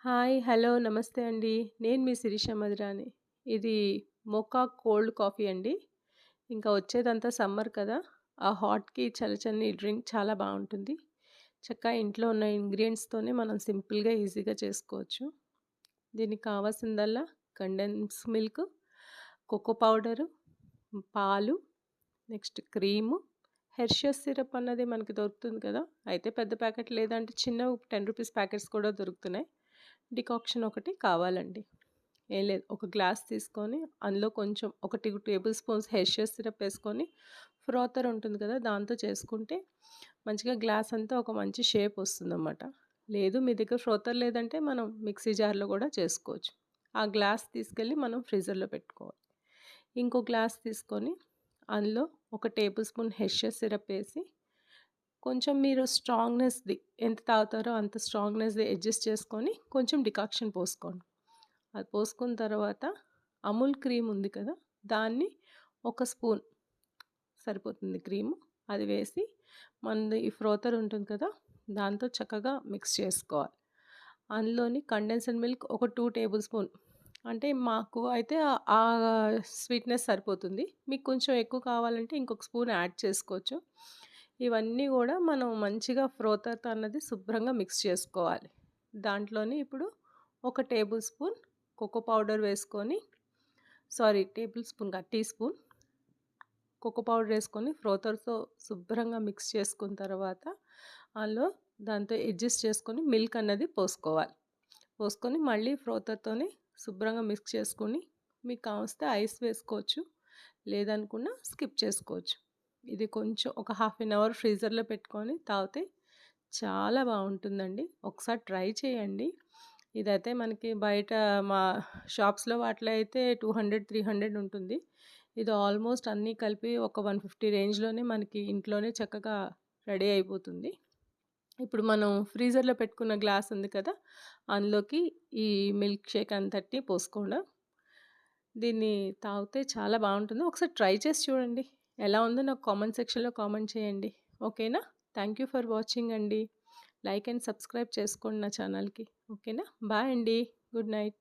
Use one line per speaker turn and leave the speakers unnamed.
Hi. Hello. నమస్తే అండి. నేను మీ శిరీష మధురాని. ఇది మోకా కోల్డ్ కాఫీ అండి. ఇంకా వచ్చేదంతా సమ్మర్ కదా! ఆ హాట్‌కి చల్లచల్లని డ్రింక్ చాలా బావుంటుంది. చక్కగా ఇంట్లో ఉన్న ఇంగ్రీడియెంట్స్‌తోనే మనం సింపుల్‌గా, ఈజీగా చేసుకోవచ్చు. దీనికి కావాల్సిందల్లా కండెన్స్ మిల్క్, కోకో పౌడరు, పాలు, నెక్స్ట్ క్రీము, హెర్షెస్ సిరప్ అన్నది మనకి దొరుకుతుంది కదా! అయితే పెద్ద ప్యాకెట్ లేదంటే చిన్నవి రూ. 10 ప్యాకెట్స్ కూడా దొరుకుతున్నాయి. డికాక్షన్ ఒకటి కావాలండి. ఏం లేదు. ఒక గ్లాస్ తీసుకొని అందులో కొంచెం ఒక 2 టేబుల్ స్పూన్స్ హెర్షెస్ సిరప్ ఏసుకొని ఫ్రాతర్ ఉంటుంది కదా! దాంతో చేసుకుంటే మంచిగా గ్లాస్ అంతా ఒక మంచి షేప్ వస్తుందన్నమాట. లేదు మీ దగ్గర ఫ్రోతర్ లేదంటే మనం మిక్సీ జార్‌లో కూడా చేసుకోవచ్చు. ఆ గ్లాస్ తీసుకెళ్ళి మనం ఫ్రీజర్‌లో పెట్టుకోవాలి. ఇంకో గ్లాస్ తీసుకొని అందులో ఒక టేబుల్ స్పూన్ హెర్షెస్ సిరప్ ఏసి కొంచెం మీరు స్ట్రాంగ్‌నెస్‌ది ఎంత తాగుతారో అంత స్ట్రాంగ్‌నెస్‌ది అడ్జస్ట్ చేసుకొని కొంచెం డికాక్షన్ పోసుకోండి. అది పోసుకున్న తర్వాత అమూల్ క్రీమ్ ఉంది కదా! దాన్ని ఒక స్పూన్ సరిపోతుంది క్రీము. అది వేసి మనది ఈ ఫ్రోతర్ ఉంటుంది కదా! దాంతో చక్కగా మిక్స్ చేసుకోవాలి. అందులోని కండెన్స్డ్ మిల్క్ ఒక 2 టేబుల్ స్పూన్ అంటే మాకు అయితే ఆ స్వీట్‌నెస్ సరిపోతుంది. మీకు కొంచెం ఎక్కువ కావాలంటే ఇంకొక స్పూన్ యాడ్ చేసుకోవచ్చు. ఇవన్నీ గూడా మనం మంచిగా ఫ్రోతర్‌తో అన్నది శుభ్రంగా మిక్స్ చేసుకోవాలి. దాంట్లోని ఇప్పుడు ఒక టేబుల్ స్పూన్ కోకో పౌడర్ వేసుకొని టేబుల్ స్పూన్ కాదు టీ స్పూన్ కోకో పౌడర్ వేసుకొని ఫ్రోతర్‌తో శుభ్రంగా మిక్స్ చేసుకున్న తర్వాత అందులో దాంతో అడ్జస్ట్ చేసుకొని మిల్క్ అన్నది పోసుకోవాలి. పోసుకొని మళ్ళీ ఫ్రోతర్‌తోని శుభ్రంగా మిక్స్ చేసుకొని మీకు కావలిస్తే ఐస్ వేసుకోవచ్చు. లేదనుకున్నా స్కిప్ చేసుకోవచ్చు. ఇది కొంచెం ఒక హాఫ్ ఎన్ అవర్ ఫ్రీజర్‌లో పెట్టుకొని తాగితే చాలా బావుంటుందండి. ఒకసారి ట్రై చేయండి. ఇదైతే మనకి బయట మా షాప్స్‌లో వాటిలో అయితే 200, 300 ఉంటుంది. ఇది ఆల్మోస్ట్ అన్నీ కలిపి ఒక 150 రేంజ్‌లోనే మనకి ఇంట్లోనే చక్కగా రెడీ అయిపోతుంది. ఇప్పుడు మనం ఫ్రీజర్‌లో పెట్టుకున్న గ్లాస్ ఉంది కదా! అందులోకి ఈ మిల్క్ షేక్ అంతటిని పోసుకోవడం. దీన్ని తాగితే చాలా బావుంటుంది. ఒకసారి ట్రై చేసి చూడండి. ఎలా ఉందో నాకు కామెంట్ సెక్షన్‌లో కామెంట్ చేయండి. ఓకేనా? థాంక్ యూ ఫర్ వాచింగ్ అండి. లైక్ అండ్ సబ్స్క్రైబ్ చేసుకోండి నా ఛానల్‌కి. ఓకేనా? బాయ్ అండి. Good night.